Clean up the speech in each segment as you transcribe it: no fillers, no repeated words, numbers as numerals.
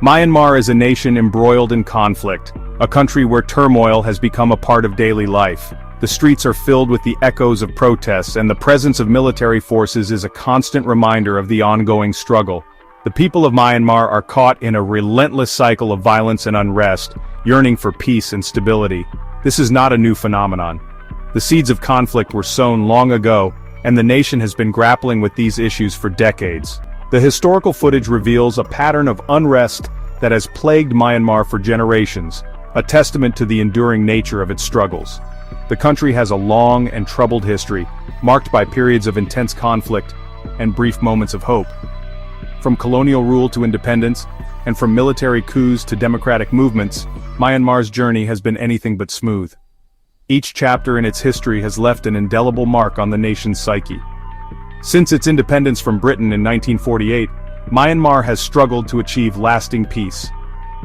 Myanmar is a nation embroiled in conflict, a country where turmoil has become a part of daily life. The streets are filled with the echoes of protests, and the presence of military forces is a constant reminder of the ongoing struggle. The people of Myanmar are caught in a relentless cycle of violence and unrest, yearning for peace and stability. This is not a new phenomenon. The seeds of conflict were sown long ago, and the nation has been grappling with these issues for decades. The historical footage reveals a pattern of unrest that has plagued Myanmar for generations, a testament to the enduring nature of its struggles. The country has a long and troubled history, marked by periods of intense conflict and brief moments of hope. From colonial rule to independence, and from military coups to democratic movements, Myanmar's journey has been anything but smooth. Each chapter in its history has left an indelible mark on the nation's psyche. Since its independence from Britain in 1948, Myanmar has struggled to achieve lasting peace.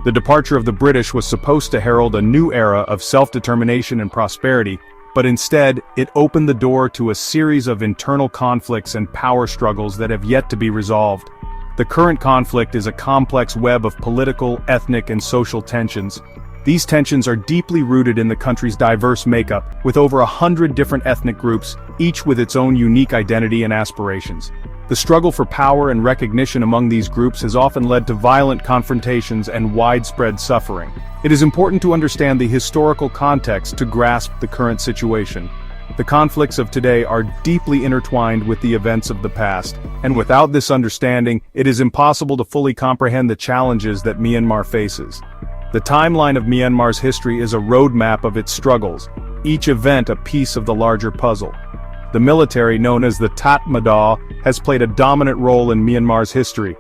The departure of the British was supposed to herald a new era of self-determination and prosperity, but instead, it opened the door to a series of internal conflicts and power struggles that have yet to be resolved. The current conflict is a complex web of political, ethnic, and social tensions. These tensions are deeply rooted in the country's diverse makeup, with over 100 different ethnic groups, each with its own unique identity and aspirations. The struggle for power and recognition among these groups has often led to violent confrontations and widespread suffering. It is important to understand the historical context to grasp the current situation. The conflicts of today are deeply intertwined with the events of the past, and without this understanding, it is impossible to fully comprehend the challenges that Myanmar faces. The timeline of Myanmar's history is a roadmap of its struggles, each event a piece of the larger puzzle. The military, known as the Tatmadaw, has played a dominant role in Myanmar's history.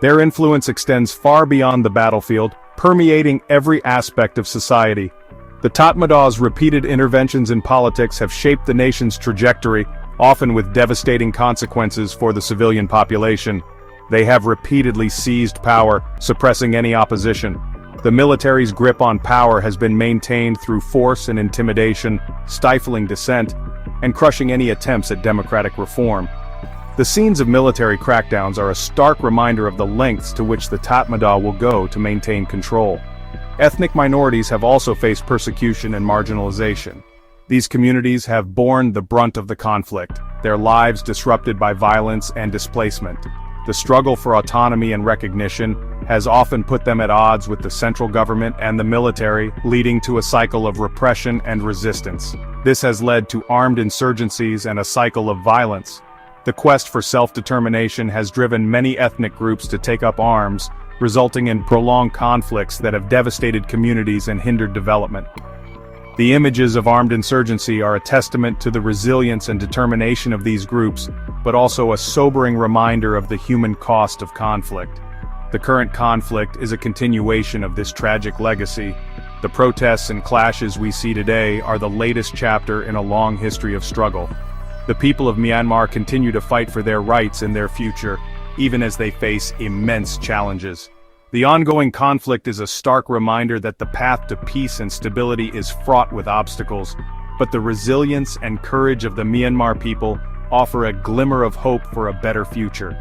Their influence extends far beyond the battlefield, permeating every aspect of society. The Tatmadaw's repeated interventions in politics have shaped the nation's trajectory, often with devastating consequences for the civilian population. They have repeatedly seized power, suppressing any opposition. The military's grip on power has been maintained through force and intimidation, stifling dissent, and crushing any attempts at democratic reform. The scenes of military crackdowns are a stark reminder of the lengths to which the Tatmadaw will go to maintain control. Ethnic minorities have also faced persecution and marginalization. These communities have borne the brunt of the conflict, their lives disrupted by violence and displacement. The struggle for autonomy and recognition has often put them at odds with the central government and the military, leading to a cycle of repression and resistance. This has led to armed insurgencies and a cycle of violence. The quest for self-determination has driven many ethnic groups to take up arms, resulting in prolonged conflicts that have devastated communities and hindered development. The images of armed insurgency are a testament to the resilience and determination of these groups, but also a sobering reminder of the human cost of conflict. The current conflict is a continuation of this tragic legacy. The protests and clashes we see today are the latest chapter in a long history of struggle. The people of Myanmar continue to fight for their rights and their future, even as they face immense challenges. The ongoing conflict is a stark reminder that the path to peace and stability is fraught with obstacles, but the resilience and courage of the Myanmar people offer a glimmer of hope for a better future.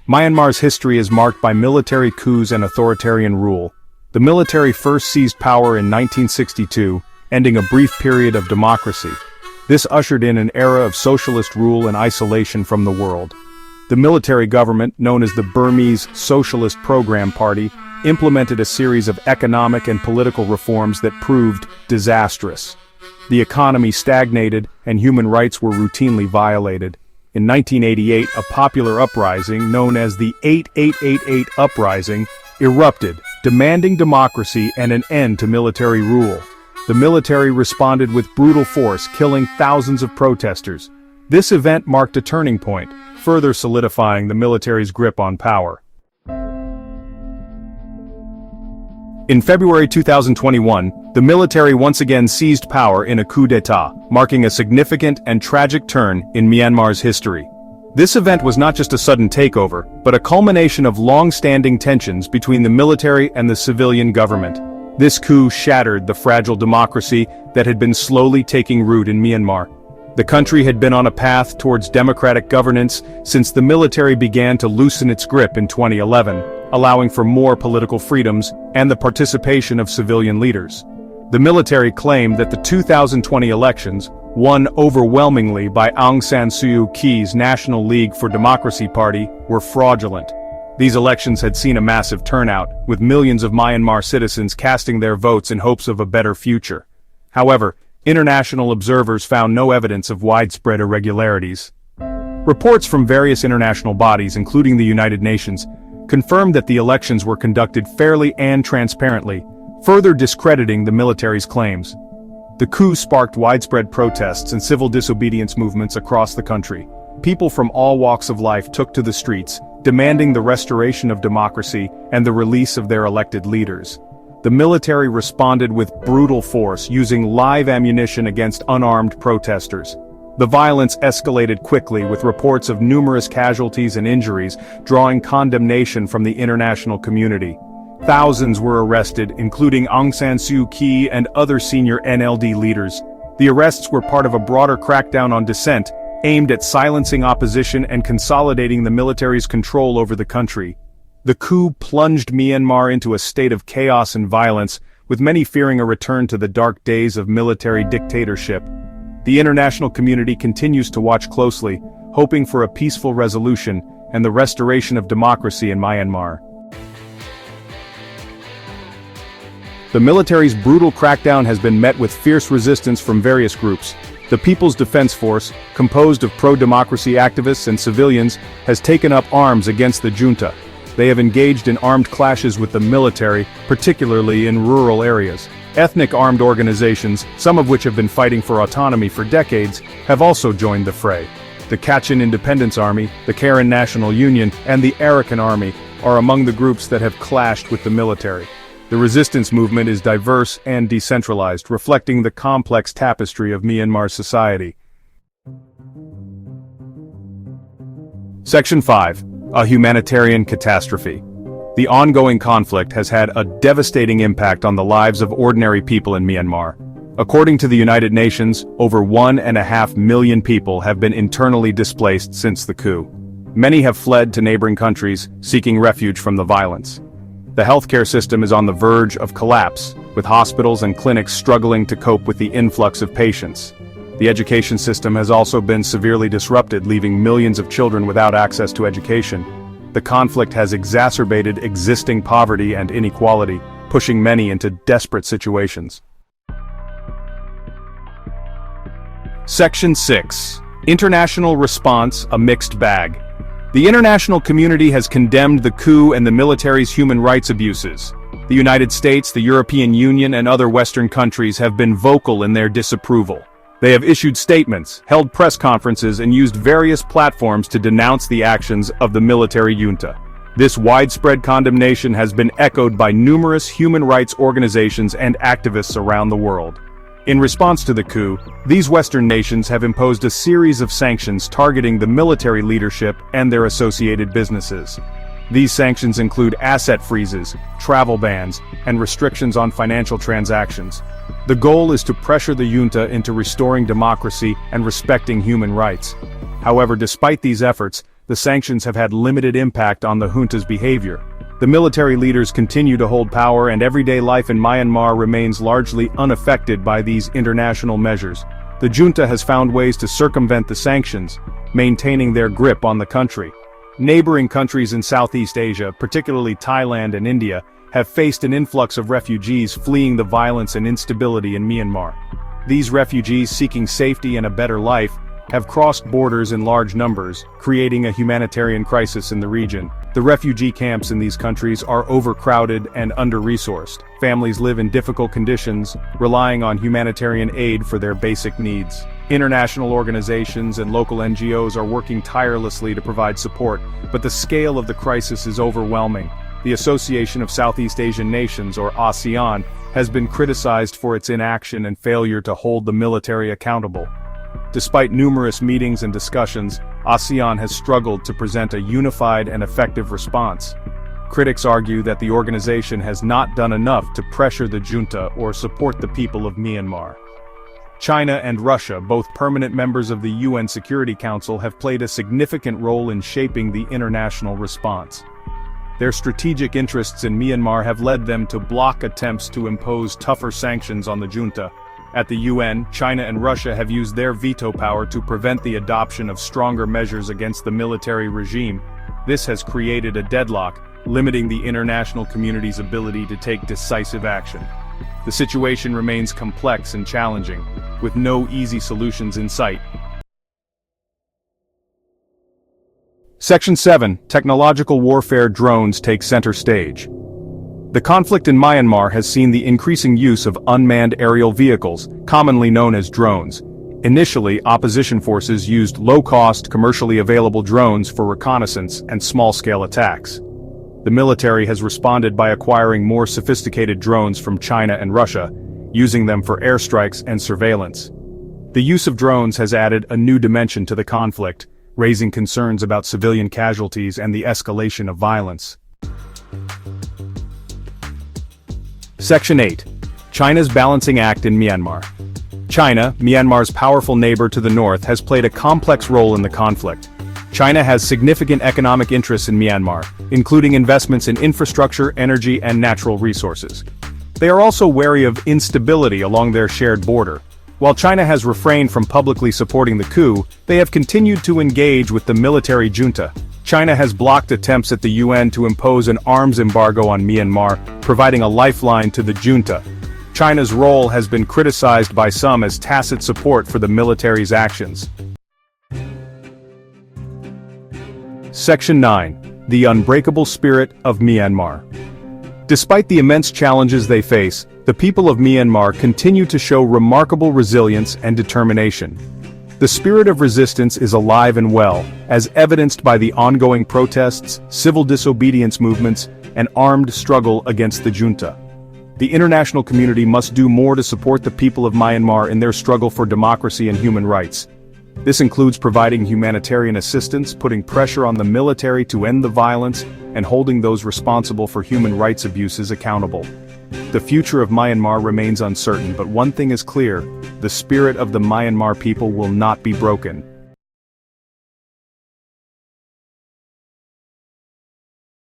Myanmar's history is marked by military coups and authoritarian rule. The military first seized power in 1962, ending a brief period of democracy. This ushered in an era of socialist rule and isolation from the world. The military government, known as the Burmese Socialist Program Party, implemented a series of economic and political reforms that proved disastrous. The economy stagnated and human rights were routinely violated. In 1988, a popular uprising, known as the 8888 Uprising, erupted, demanding democracy and an end to military rule. The military responded with brutal force, killing thousands of protesters. This event marked a turning point, further solidifying the military's grip on power. In February 2021, the military once again seized power in a coup d'état, marking a significant and tragic turn in Myanmar's history. This event was not just a sudden takeover, but a culmination of long-standing tensions between the military and the civilian government. This coup shattered the fragile democracy that had been slowly taking root in Myanmar. The country had been on a path towards democratic governance since the military began to loosen its grip in 2011, allowing for more political freedoms and the participation of civilian leaders. The military claimed that the 2020 elections, won overwhelmingly by Aung San Suu Kyi's National League for Democracy Party, were fraudulent. These elections had seen a massive turnout, with millions of Myanmar citizens casting their votes in hopes of a better future. However, international observers found no evidence of widespread irregularities. Reports from various international bodies, including the United Nations, confirmed that the elections were conducted fairly and transparently, further discrediting the military's claims. The coup sparked widespread protests and civil disobedience movements across the country. People from all walks of life took to the streets, demanding the restoration of democracy and the release of their elected leaders. The military responded with brutal force, using live ammunition against unarmed protesters. The violence escalated quickly, with reports of numerous casualties and injuries, drawing condemnation from the international community. Thousands were arrested, including Aung San Suu Kyi and other senior NLD leaders. The arrests were part of a broader crackdown on dissent, aimed at silencing opposition and consolidating the military's control over the country. The coup plunged Myanmar into a state of chaos and violence, with many fearing a return to the dark days of military dictatorship. The international community continues to watch closely, hoping for a peaceful resolution and the restoration of democracy in Myanmar. The military's brutal crackdown has been met with fierce resistance from various groups. The People's Defense Force, composed of pro-democracy activists and civilians, has taken up arms against the junta. They have engaged in armed clashes with the military, particularly in rural areas. Ethnic armed organizations, some of which have been fighting for autonomy for decades, have also joined the fray. The Kachin Independence Army, the Karen National Union, and the Arakan Army are among the groups that have clashed with the military. The resistance movement is diverse and decentralized, reflecting the complex tapestry of Myanmar society. Section 5. A humanitarian catastrophe. The ongoing conflict has had a devastating impact on the lives of ordinary people in Myanmar. According to the United Nations, over 1.5 million people have been internally displaced since the coup. Many have fled to neighboring countries, seeking refuge from the violence. The healthcare system is on the verge of collapse, with hospitals and clinics struggling to cope with the influx of patients. The education system has also been severely disrupted, leaving millions of children without access to education. The conflict has exacerbated existing poverty and inequality, pushing many into desperate situations. Section 6. International response, a mixed bag. The international community has condemned the coup and the military's human rights abuses. The United States, the European Union, and other Western countries have been vocal in their disapproval. They have issued statements, held press conferences, and used various platforms to denounce the actions of the military junta. This widespread condemnation has been echoed by numerous human rights organizations and activists around the world. In response to the coup, these Western nations have imposed a series of sanctions targeting the military leadership and their associated businesses. These sanctions include asset freezes, travel bans, and restrictions on financial transactions. The goal is to pressure the junta into restoring democracy and respecting human rights. However, despite these efforts, the sanctions have had limited impact on the junta's behavior. The military leaders continue to hold power, and everyday life in Myanmar remains largely unaffected by these international measures. The junta has found ways to circumvent the sanctions, maintaining their grip on the country. Neighboring countries in Southeast Asia, particularly Thailand and India, have faced an influx of refugees fleeing the violence and instability in Myanmar. These refugees, seeking safety and a better life, have crossed borders in large numbers, creating a humanitarian crisis in the region. The refugee camps in these countries are overcrowded and under-resourced. Families live in difficult conditions, relying on humanitarian aid for their basic needs. International organizations and local NGOs are working tirelessly to provide support, but the scale of the crisis is overwhelming. The Association of Southeast Asian Nations, or ASEAN, has been criticized for its inaction and failure to hold the military accountable. Despite numerous meetings and discussions, ASEAN has struggled to present a unified and effective response. Critics argue that the organization has not done enough to pressure the junta or support the people of Myanmar. China and Russia, both permanent members of the UN Security Council, have played a significant role in shaping the international response. Their strategic interests in Myanmar have led them to block attempts to impose tougher sanctions on the junta. At the UN, China and Russia have used their veto power to prevent the adoption of stronger measures against the military regime. This has created a deadlock, limiting the international community's ability to take decisive action. The situation remains complex and challenging, with no easy solutions in sight. Section 7. Technological warfare drones take center stage. The conflict in Myanmar has seen the increasing use of unmanned aerial vehicles, commonly known as drones. Initially, opposition forces used low-cost, commercially available drones for reconnaissance and small-scale attacks. The military has responded by acquiring more sophisticated drones from China and Russia, using them for airstrikes and surveillance. The use of drones has added a new dimension to the conflict, raising concerns about civilian casualties and the escalation of violence. Section 8. China's balancing act in Myanmar. China, Myanmar's powerful neighbor to the north, has played a complex role in the conflict. China has significant economic interests in Myanmar, including investments in infrastructure, energy, and natural resources. They are also wary of instability along their shared border. While China has refrained from publicly supporting the coup, they have continued to engage with the military junta. China has blocked attempts at the UN to impose an arms embargo on Myanmar, providing a lifeline to the junta. China's role has been criticized by some as tacit support for the military's actions. Section 9. The unbreakable spirit of Myanmar. Despite the immense challenges they face, the people of Myanmar continue to show remarkable resilience and determination. The spirit of resistance is alive and well, as evidenced by the ongoing protests, civil disobedience movements, and armed struggle against the junta. The international community must do more to support the people of Myanmar in their struggle for democracy and human rights. This includes providing humanitarian assistance, putting pressure on the military to end the violence, and holding those responsible for human rights abuses accountable. The future of Myanmar remains uncertain, but one thing is clear: the spirit of the Myanmar people will not be broken.